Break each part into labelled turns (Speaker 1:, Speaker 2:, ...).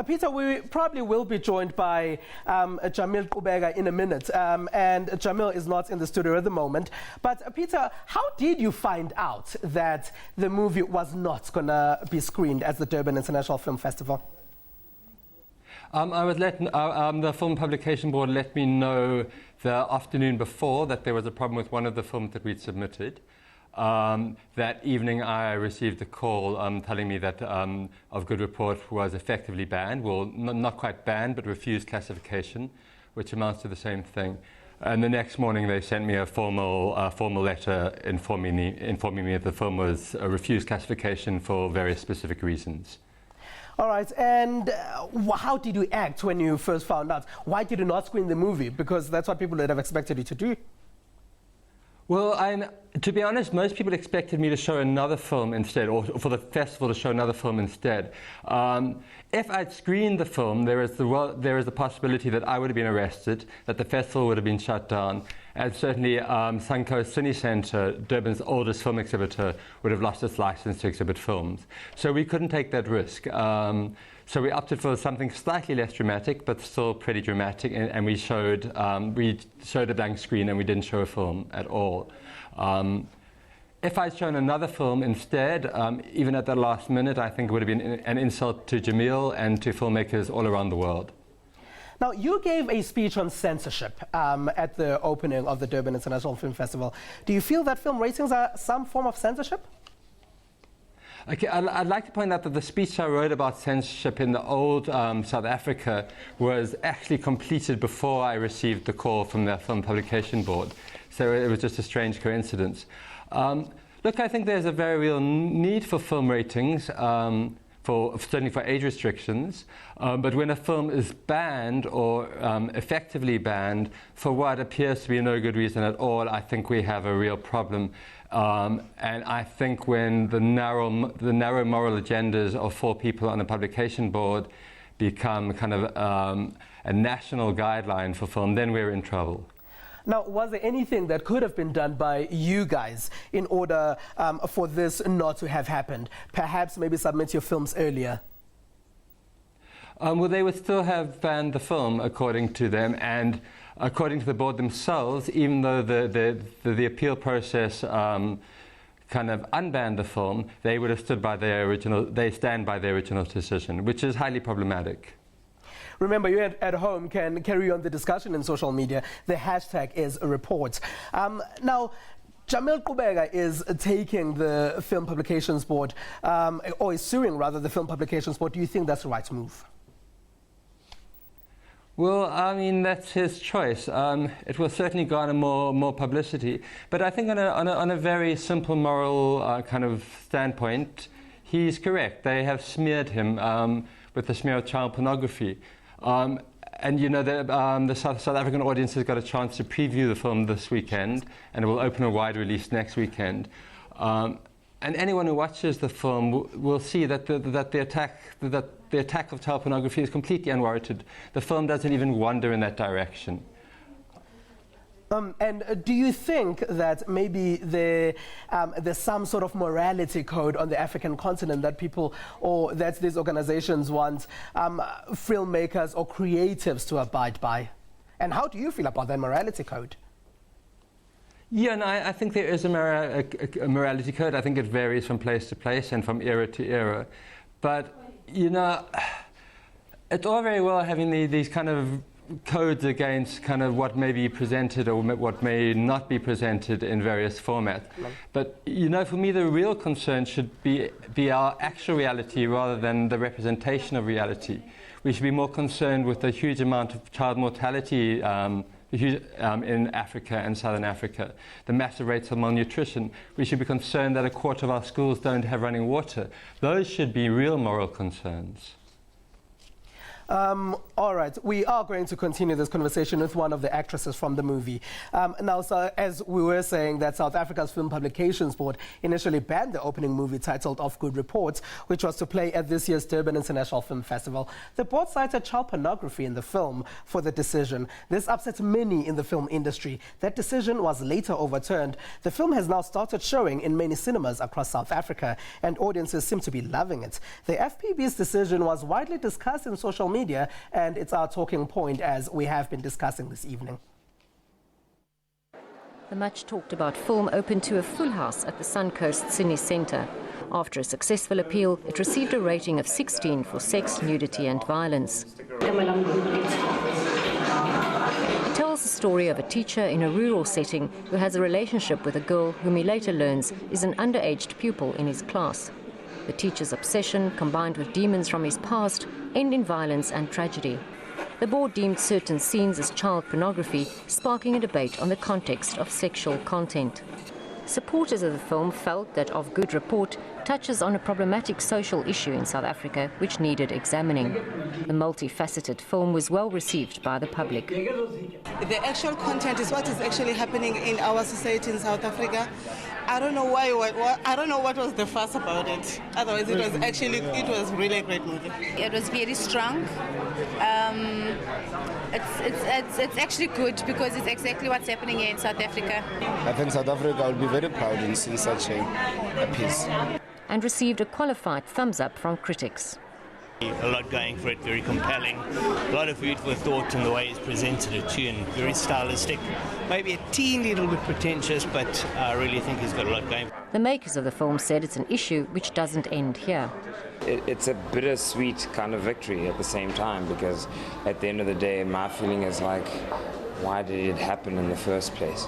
Speaker 1: Peter, we probably will be joined by Jamil Qubega in a minute, and Jamil is not in the studio at the moment. But Peter, how did you find out that the movie was not going to be screened at the Durban International Film Festival?
Speaker 2: I was the Film Publication Board let me know the afternoon before that there was a problem with one of the films that we'd submitted. That evening I received a call telling me that Of Good Report was effectively banned. Well, not quite banned, but refused classification, which amounts to the same thing. And the next morning they sent me a formal letter informing me that the film was refused classification for various specific reasons.
Speaker 1: All right, and how did you act when you first found out? Why did you not screen the movie? Because that's what people would have expected you to do.
Speaker 2: Well, to be honest, most people expected me to show another film instead, or for the festival to show another film instead. If I'd screened the film, there is the possibility that I would have been arrested, that the festival would have been shut down, and certainly Suncoast Cine Centre, Durban's oldest film exhibitor, would have lost its license to exhibit films. So we couldn't take that risk. So we opted for something slightly less dramatic, but still pretty dramatic, and we showed a blank screen, and we didn't show a film at all. If I'd shown another film instead, even at the last minute, I think it would have been an insult to Jamil and to filmmakers all around the world.
Speaker 1: Now, you gave a speech on censorship at the opening of the Durban International Film Festival. Do you feel that film ratings are some form of censorship?
Speaker 2: Okay, I'd like to point out that the speech I wrote about censorship in the old South Africa was actually completed before I received the call from the Film Publication Board. So it was just a strange coincidence. Look, I think there's a very real need for film ratings, certainly for age restrictions. But when a film is banned or effectively banned for what appears to be no good reason at all, I think we have a real problem. And I think when the narrow moral agendas of 4 people on a publication board become kind of a national guideline for film, then we're in trouble.
Speaker 1: Now, was there anything that could have been done by you guys in order for this not to have happened? Perhaps maybe submit your films earlier?
Speaker 2: Well, they would still have banned the film, according to them, and according to the board themselves, even though the appeal process kind of unbanned the film, they would have stood by they stand by their original decision, which is highly problematic.
Speaker 1: Remember, you at home can carry on the discussion in social media. The hashtag is report. Now, Jamil Qubega is taking the Film Publications Board, or is suing rather the Film Publications Board. Do you think that's the right move?
Speaker 2: Well, I mean, that's his choice. It will certainly garner more publicity. But I think on a very simple moral kind of standpoint, he's correct. They have smeared him with the smear of child pornography. And you know, the South African audience has got a chance to preview the film this weekend, and it will open a wide release next weekend. And anyone who watches the film will see that the attack of child pornography is completely unwarranted. The film doesn't even wander in that direction.
Speaker 1: And do you think that maybe there's some sort of morality code on the African continent that people, or that these organizations want filmmakers or creatives to abide by? And how do you feel about that morality code?
Speaker 2: Yeah, no, I think there is a morality code. I think it varies from place to place and from era to era. But, you know, it's all very well having these kind of codes against kind of what may be presented or what may not be presented in various formats. But, you know, for me, the real concern should be our actual reality rather than the representation of reality. We should be more concerned with the huge amount of child mortality in Africa and Southern Africa, the massive rates of malnutrition. We should be concerned that 1/4 of our schools don't have running water. Those should be real moral concerns.
Speaker 1: All right, we are going to continue this conversation with one of the actresses from the movie. Now, so as we were saying, that South Africa's Film Publications Board initially banned the opening movie titled Of Good Report, which was to play at this year's Durban International Film Festival. The board cited child pornography in the film for the decision. This upset many in the film industry. That decision was later overturned. The film has now started showing in many cinemas across South Africa, and audiences seem to be loving it. The FPB's decision was widely discussed in social media, and it's our talking point as we have been discussing this evening.
Speaker 3: The much talked about film opened to a full house at the Suncoast Cine Centre. After a successful appeal, it received a rating of 16 for sex, nudity and violence. It tells the story of a teacher in a rural setting who has a relationship with a girl whom he later learns is an underaged pupil in his class. The teacher's obsession, combined with demons from his past, end in violence and tragedy. The board deemed certain scenes as child pornography, sparking a debate on the context of sexual content. Supporters of the film felt that Of Good Report touches on a problematic social issue in South Africa which needed examining. The multifaceted film was well received by the public.
Speaker 4: The actual content is what is actually happening in our society in South Africa. I don't know why. I don't know what was the fuss about it. Otherwise, it was really a great movie.
Speaker 5: It was very strong. It's actually good because it's exactly what's happening here in South Africa.
Speaker 6: I think South Africa will be very proud in seeing such a piece.
Speaker 3: And received a qualified thumbs up from critics.
Speaker 7: A lot going for it, very compelling, a lot of food for thought in the way he's presented it too, and very stylistic. Maybe a teeny little bit pretentious, but I really think he's got a lot going.
Speaker 3: The makers of the film said it's an issue which doesn't end here.
Speaker 8: It's a bittersweet kind of victory at the same time, because at the end of the day, my feeling is like, why did it happen in the first place?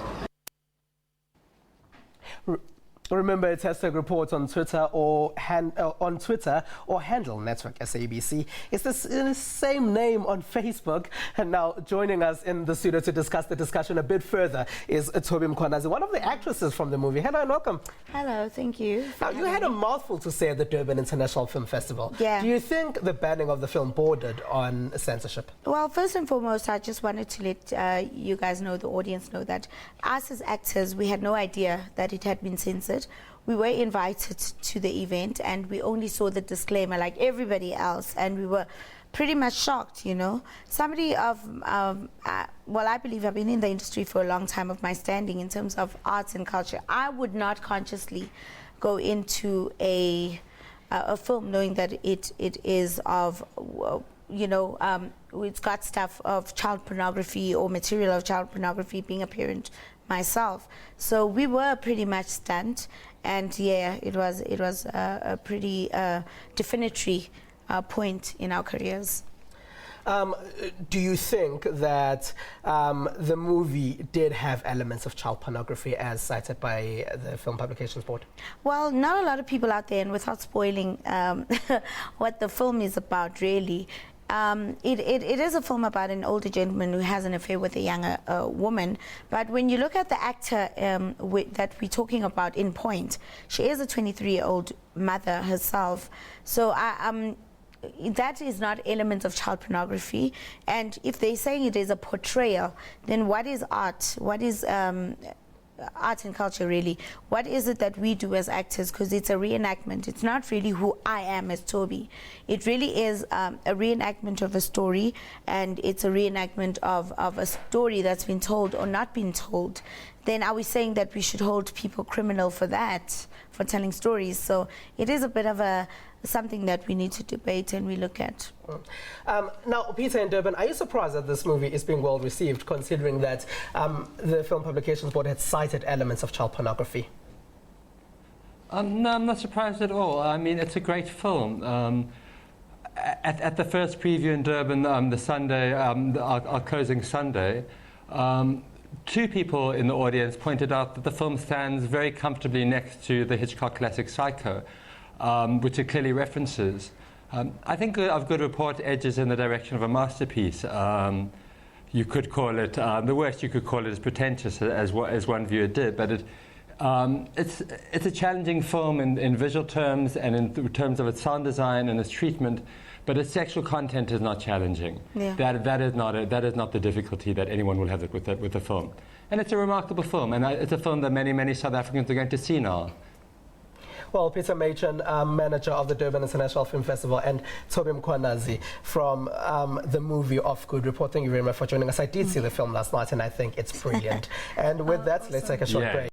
Speaker 1: Remember, it's #report on Twitter or handle network SABC. It's the same name on Facebook. And now joining us in the studio to discuss the discussion a bit further is Thobi Mkhwanazi, one of the actresses from the movie. Hello and welcome.
Speaker 9: Hello, thank you.
Speaker 1: Now, you had a mouthful to say at the Durban International Film Festival.
Speaker 9: Yeah.
Speaker 1: Do you think the banning of the film bordered on censorship?
Speaker 9: Well, first and foremost, I just wanted to let you guys know, the audience know, that us as actors, we had no idea that it had been censored. We were invited to the event and we only saw the disclaimer like everybody else, and we were pretty much shocked, you know. Somebody of, well, I believe I've been in the industry for a long time, of my standing in terms of arts and culture. I would not consciously go into a film knowing that it is of, you know, it's got stuff of child pornography or material of child pornography, being a parent myself. So we were pretty much stunned, and yeah, it was a pretty definitive point in our careers.
Speaker 1: Do you think that the movie did have elements of child pornography as cited by the Film Publications Board? Well,
Speaker 9: not a lot of people out there, and without spoiling what the film is about, really, it is a film about an older gentleman who has an affair with a younger woman. But when you look at the actor that we're talking about in point, she is a 23-year-old mother herself. So that is not elements of child pornography. And if they're saying it is a portrayal, then what is art? What is art and culture, really? What is it that we do as actors? Because it's a reenactment. It's not really who I am as Thobi. It really is a reenactment of a story, and it's a reenactment of a story that's been told or not been told. Then are we saying that we should hold people criminal for that, for telling stories? So it is a bit of something that we need to debate and we look at.
Speaker 1: Now, Peter in Durban, are you surprised that this movie is being well received, considering that the Film Publications Board had cited elements of child pornography?
Speaker 2: No, I'm not surprised at all. I mean, it's a great film. At the first preview in Durban, the Sunday, our closing Sunday, two people in the audience pointed out that the film stands very comfortably next to the Hitchcock classic Psycho, which it clearly references. I think Of Good Report edges in the direction of a masterpiece. You could call it, the worst you could call it is pretentious, as one viewer did, but It's a challenging film in visual terms and in terms of its sound design and its treatment, but its sexual content is not challenging.
Speaker 9: Yeah.
Speaker 2: That is not the difficulty that anyone will have with the film. And it's a remarkable film, and it's a film that many South Africans are going to see now.
Speaker 1: Well, Peter Machen, manager of the Durban International Film Festival, and Thobi Mkhwanazi from the movie Off Good Report. Thank you very much for joining us. I did see the film last night, and I think it's brilliant. And with that, let's take a short break.